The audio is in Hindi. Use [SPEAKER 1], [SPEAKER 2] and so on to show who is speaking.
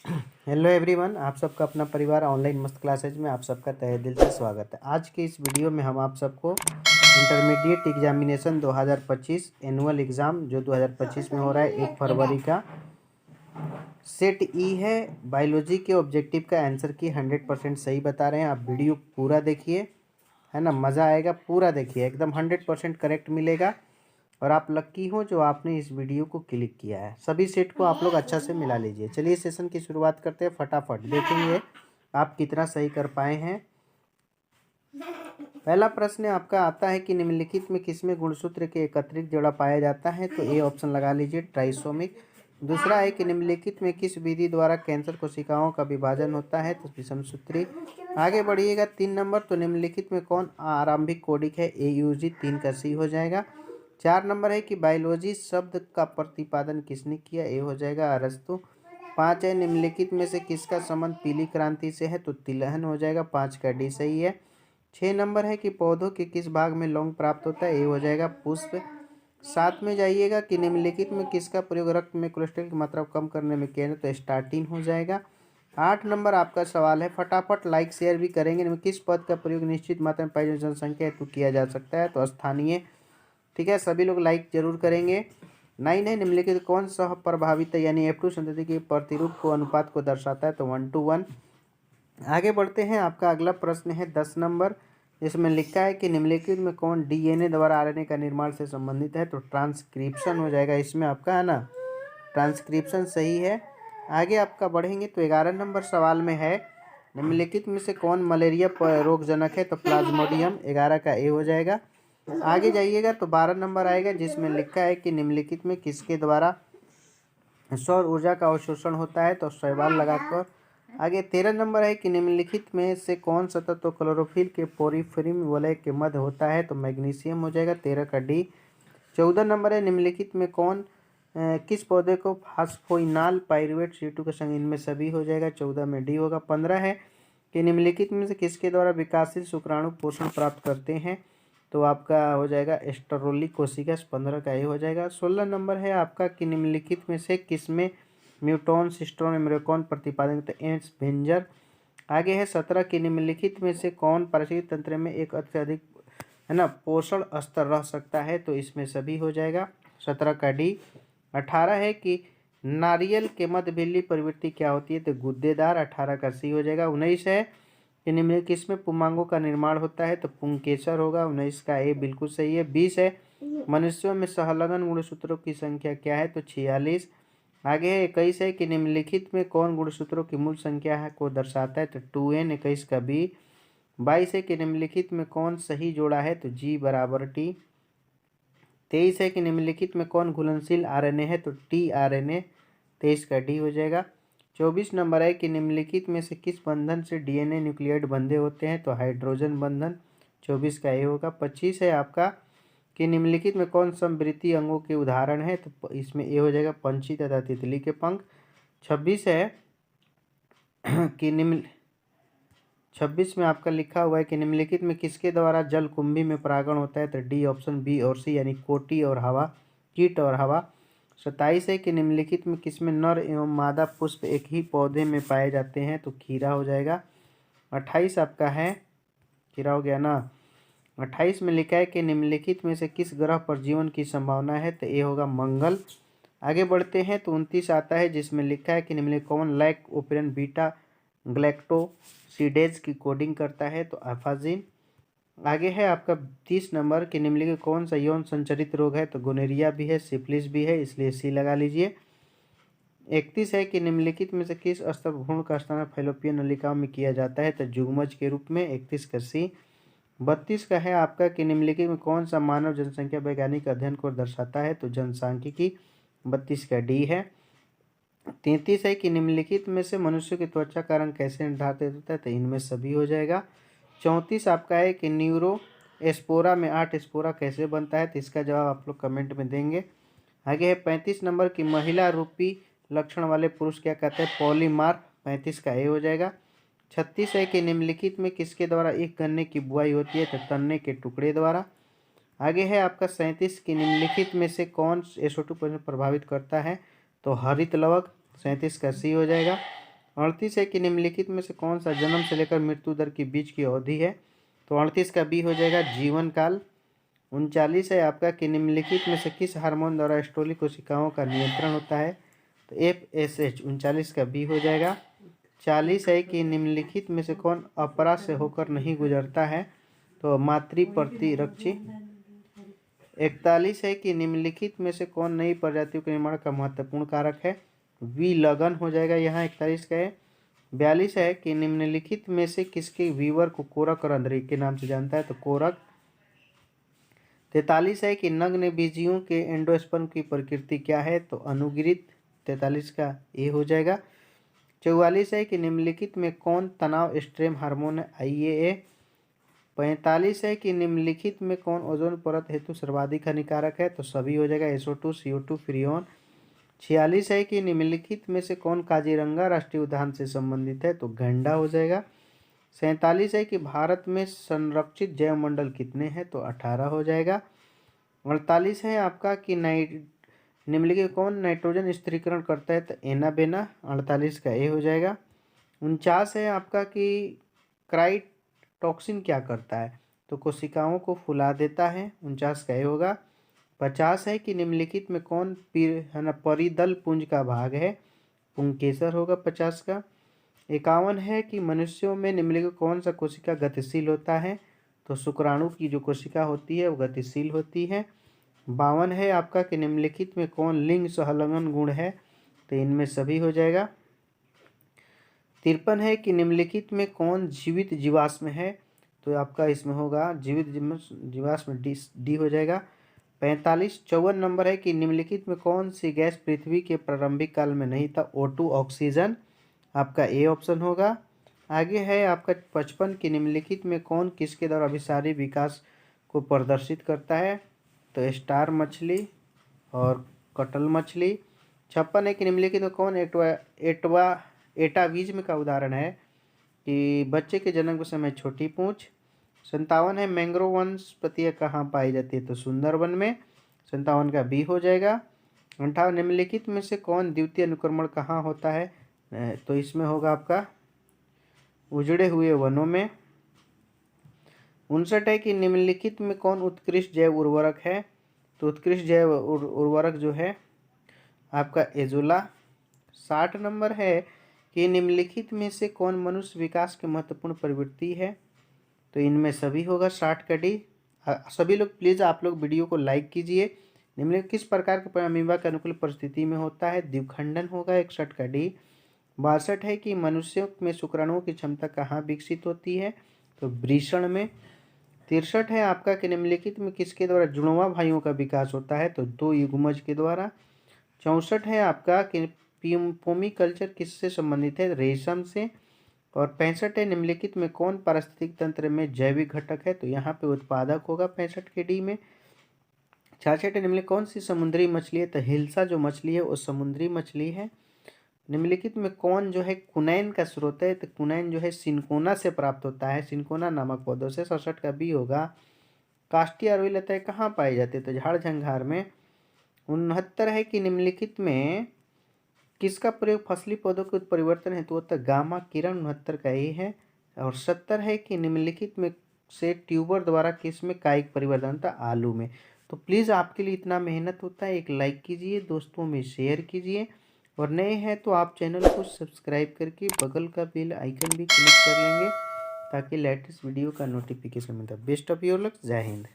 [SPEAKER 1] हेलो एवरीवन, आप सबका अपना परिवार ऑनलाइन मस्त क्लासेज में आप सबका तहे दिल से स्वागत है। आज के इस वीडियो में हम आप सबको इंटरमीडिएट एग्जामिनेशन 2025 एनुअल एग्ज़ाम जो 2025 में हो रहा है 1 फरवरी का सेट ई है बायोलॉजी के ऑब्जेक्टिव का आंसर की 100% सही बता रहे हैं। आप वीडियो पूरा देखिए, है ना, मज़ा आएगा। पूरा देखिए, एकदम 100% करेक्ट मिलेगा और आप लक्की हो जो आपने इस वीडियो को क्लिक किया है। सभी सेट को आप लोग अच्छा से मिला लीजिए। चलिए सेशन की शुरुआत करते हैं। फटाफट देखेंगे आप कितना सही कर पाए हैं। पहला प्रश्न आपका आता है कि निम्नलिखित में किसमें गुणसूत्र के एकत्रित जोड़ा पाया जाता है, तो ए ऑप्शन लगा लीजिए, ट्राइसोमिक। दूसरा है कि निम्नलिखित में किस विधि द्वारा कैंसर कोशिकाओं का विभाजन होता है, तो विषमसूत्री। आगे बढ़िएगा 3 नंबर, तो निम्नलिखित में कौन आरंभिक कोडिक है, AUG, 3 का सी हो जाएगा। 4 नंबर है कि बायोलॉजी शब्द का प्रतिपादन किसने किया, ए हो जाएगा, अरस्तु। 5 है निम्नलिखित में से किसका संबंध पीली क्रांति से है, तो तिलहन हो जाएगा, 5 का डी सही है। 6 नंबर है कि पौधों के किस भाग में लौंग प्राप्त होता है, ए हो जाएगा, पुष्प। 7 में जाइएगा कि निम्नलिखित में किसका प्रयोग रक्त में कोलेस्ट्रॉल की मात्रा को कम करने में किया है, तो स्टार्टिन हो जाएगा। 8 नंबर आपका सवाल है, फटाफट लाइक शेयर भी करेंगे, किस पद का प्रयोग निश्चित मात्रा में पाई जनसंख्या हेतु किया जा सकता है, तो स्थानीय। ठीक है, सभी लोग लाइक जरूर करेंगे। 9 है निम्नलिखित कौन सह प्रभावित है, यानी F2 संतति के प्रतिरूप को अनुपात को दर्शाता है, तो 1:1। आगे बढ़ते हैं, आपका अगला प्रश्न है 10 नंबर, जिसमें लिखा है कि निम्नलिखित में कौन DNA द्वारा RNA का निर्माण से संबंधित है, तो ट्रांसक्रिप्शन हो जाएगा इसमें आपका, है ना, ट्रांसक्रिप्शन सही है। आगे आपका बढ़ेंगे तो 11 नंबर सवाल में है निम्नलिखित में से कौन मलेरिया रोगजनक है, तो प्लाज्मोडियम, 11 का ए हो जाएगा। आगे जाइएगा तो 12 नंबर आएगा, जिसमें लिखा है कि निम्नलिखित में किसके द्वारा सौर ऊर्जा का अवशोषण होता है, तो शैवाल लगाकर। आगे 13 नंबर है कि निम्नलिखित में से कौन सा तत्व क्लोरोफिल के पोरिफेरम वलय के मध्य होता है, तो मैग्नीशियम हो जाएगा, 13 का डी। 14 नंबर है निम्नलिखित में कौन किस पौधे को फास्फोइनाल पाइरुवेट CO2 के संग, इनमें सभी हो जाएगा, 14 में डी होगा। 15 है कि निम्नलिखित में से किसके द्वारा विकासशील शुक्राणु पोषण प्राप्त करते हैं, तो आपका हो जाएगा एस्टेरोली कोशिका, 15 का ये हो जाएगा। 16 नंबर है आपका कि निम्नलिखित में से किसमें म्यूटोन सिस्टोन एमरेकॉन प्रतिपादन, तो एम्स भेंजर। आगे है 17 कि निम्नलिखित में से कौन पारिस्थितिक तंत्र में एक अत्यधिक, है ना, पोषण स्तर रह सकता है, तो इसमें सभी हो जाएगा, 17 का डी। 18 है कि नारियल के मध्य बिल्ली प्रवृत्ति क्या होती है, तो गुद्देदार, 18 का सी हो जाएगा। 19 है कि निम्नलिखित किसमें पुमांगों का निर्माण होता है, तो पुंकेसर होगा, 19 का ए बिल्कुल सही है। 20 है मनुष्यों में सहलगन गुणसूत्रों की संख्या क्या है, तो 46। आगे है 21 है कि निम्नलिखित में कौन गुणसूत्रों की मूल संख्या है को दर्शाता है, तो 2n, 21 का बी। 22 है कि निम्नलिखित में कौन सही जोड़ा है, तो G बराबर T। 23 है कि निम्नलिखित में कौन घुलनशील RNA है, तो tRNA, 23 का डी हो जाएगा। 24 नंबर है कि निम्नलिखित में से किस बंधन से DNA न्यूक्लियोइड बंधे होते हैं, तो हाइड्रोजन बंधन, 24 का ए होगा। 25 है आपका कि निम्नलिखित में कौन समवृत्तीय अंगों के उदाहरण है, तो इसमें ए हो जाएगा, पंछी तथा तितली के पंख। 26 है कि 26 में आपका लिखा हुआ है कि निम्नलिखित में किसके द्वारा जलकुंभी में परागण होता है, तो डी ऑप्शन, बी और सी, यानी कोटी और हवा, कीट और हवा। 27 है कि निम्नलिखित में किसमें नर एवं मादा पुष्प एक ही पौधे में पाए जाते हैं, तो खीरा हो जाएगा। 28 आपका है, खीरा हो गया ना। 28 में लिखा है कि निम्नलिखित में से किस ग्रह पर जीवन की संभावना है, तो ये होगा मंगल। आगे बढ़ते हैं तो 29 आता है, जिसमें लिखा है कि निम्नलिखित कौन लैक ओपेरन बीटा ग्लैक्टोसिडेज की कोडिंग करता है, तो अफाजिन। आगे है आपका 30 नंबर कि निम्नलिखित कौन सा यौन संचरित रोग है, तो गोनेरिया भी है, सिफिलिस भी है, इसलिए सी लगा लीजिए। 31 है कि निम्नलिखित में से किस स्तर भ्रूण का स्थान फैलोपियन नलिकाओं में किया जाता है, तो जुगमज के रूप में, 31 का सी। 32 का है आपका कि निम्नलिखित में कौन सा मानव जनसंख्या वैज्ञानिक अध्ययन को दर्शाता है, तो जनसांख्यिकी, 32 का डी है। 33 है कि निम्नलिखित में से मनुष्य की त्वचा का रंग कैसे निर्धारित होता है, तो इनमें सभी हो जाएगा। 34 आपका है कि न्यूरो स्पोरा में 8 स्पोरा कैसे बनता है, तो इसका जवाब आप लोग कमेंट में देंगे। आगे है 35 नंबर की महिला रूपी लक्षण वाले पुरुष क्या कहते हैं, पॉलीमार, 35 का ए हो जाएगा। 36 है कि निम्नलिखित में किसके द्वारा एक गन्ने की बुआई होती है, तो तन्ने के टुकड़े द्वारा। आगे है आपका 37 की निम्नलिखित में से कौन SO2 प्रभावित करता है, तो हरित लवक, 37 का सी हो जाएगा। 38 है कि निम्नलिखित में से कौन सा जन्म से लेकर मृत्यु दर के बीच की अवधि है? तो 38 का बी हो जाएगा जीवन काल। 39 है आपका कि निम्नलिखित में से किस हार्मोन द्वारा स्टोली कोशिकाओं का नियंत्रण होता है? तो FSH 39 का बी हो जाएगा। 40 है कि निम्नलिखित में से कौन अपरा से होकर नहीं गुजरता है? तो मातृ प्रतिरक्षी। 41 है कि निम्नलिखित में से कौन नई प्रजातियों के निर्माण का महत्वपूर्ण कारक है? विलगन हो जाएगा यहाँ 41 का है। 42 है कि निम्नलिखित में से किसके वीवर को कोरक और अंधेरी के नाम से जानता है? तो कोरक। 43 है कि नग्न बीजियों के एंडोस्पर्म की प्रकृति क्या है? तो अनुगिरित। 43 का ए हो जाएगा। 44 है कि निम्नलिखित में कौन तनाव स्ट्रेम हार्मोन है? IAA। 45 है कि निम्नलिखित में कौन ओजोन परत हेतु सर्वाधिक हानिकारक है? तो सभी हो जाएगा SO2 CO2 फ्रियोन। 46 है कि निम्नलिखित में से कौन काजीरंगा राष्ट्रीय उद्यान से संबंधित है? तो गैंडा हो जाएगा। 47 है कि भारत में संरक्षित जैव मंडल कितने हैं? तो 18 हो जाएगा। 48 है आपका कि निम्नलिखित कौन नाइट्रोजन स्थिरीकरण करता है? तो एनाबेना। 48 का ए हो जाएगा। 49 है आपका कि क्राइटॉक्सिन क्या करता है? तो कोशिकाओं को फुला देता है। 49 का ए होगा। 50 है कि निम्नलिखित में कौन है ना परिदल पुंज का भाग है? पुंकेसर होगा 50 का। 51 है कि मनुष्यों में निम्नलिखित कौन सा कोशिका गतिशील होता है? तो शुक्राणु की जो कोशिका होती है वो गतिशील होती है। 52 है आपका कि निम्नलिखित में कौन लिंग सहलंघन गुण है? तो इनमें सभी हो जाएगा। 53 है कि निम्नलिखित में कौन जीवित जीवाश्म है? तो आपका इसमें होगा जीवित जीवाश्म डी हो जाएगा। 54 नंबर है कि निम्नलिखित में कौन सी गैस पृथ्वी के प्रारंभिक काल में नहीं था? O2 oxygen. आपका ए ऑप्शन होगा। आगे है आपका 55 कि निम्नलिखित में कौन किसके द्वारा अभिसारी विकास को प्रदर्शित करता है? तो स्टार मछली और कटल मछली। 56 है कि निम्नलिखित में कौन एटाविज्म का उदाहरण है कि बच्चे के जन्म के समय छोटी पूंछ। 57 है मैंग्रोव वनस्पतियाँ कहाँ पाई जाती है? तो सुंदरवन में। 57 का बी हो जाएगा। 58 निम्नलिखित में से कौन द्वितीय अनुक्रमण कहाँ होता है? तो इसमें होगा आपका उजड़े हुए वनों में। 59 है कि निम्नलिखित में कौन उत्कृष्ट जैव उर्वरक है? तो उत्कृष्ट जैव उर्वरक जो है आपका एजोला। 60 नंबर है कि निम्नलिखित में से कौन मनुष्य विकास की महत्वपूर्ण प्रवृत्ति है? तो इनमें सभी होगा 60 का डी। सभी लोग प्लीज़ आप लोग वीडियो को लाइक कीजिए। निम्नलिखित किस प्रकार के अमीबा के अनुकूल परिस्थिति में होता है? द्विखंडन होगा 61 का डी। 62 है कि मनुष्यों में शुक्राणुओं की क्षमता कहाँ विकसित होती है? तो वृषण में। 63 है आपका कि निम्नलिखित में किसके द्वारा जुड़वा भाइयों का विकास होता है? तो 2 युग्मज के द्वारा। 64 है आपका कि पोमी कल्चर किससे संबंधित है? रेशम से। और 65 है निम्नलिखित में कौन पारिस्थितिक तंत्र में जैविक घटक है? तो यहाँ पे उत्पादक होगा 65 के डी में। 66 है निम्नलिखित कौन सी समुद्री मछली है? तो हिल्सा जो मछली है वो समुद्री मछली है। निम्नलिखित में कौन जो है कुनैन का स्रोत है? तो कुनैन जो है सिनकोना से प्राप्त होता है, सिनकोना नामक पौधों से। 67 का बी होगा। काष्ठीय अरुई लताएं कहाँ पाई जाती है? तो झाड़ झंखार में। 69 है कि निम्नलिखित में किसका प्रयोग फसली पौधों के उत्परिवर्तन हेतु होता है? गामा किरण। 69 का ये है। और 70 है कि निम्नलिखित में से ट्यूबर द्वारा किस में कायिक परिवर्तन होता है? आलू में। तो प्लीज़ आपके लिए इतना मेहनत होता है, एक लाइक कीजिए, दोस्तों में शेयर कीजिए, और नए हैं तो आप चैनल को सब्सक्राइब करके बगल का बेल आइकन भी क्लिक कर लेंगे ताकि लेटेस्ट वीडियो का नोटिफिकेशन मिलता है। Best of your luck. जय हिंद।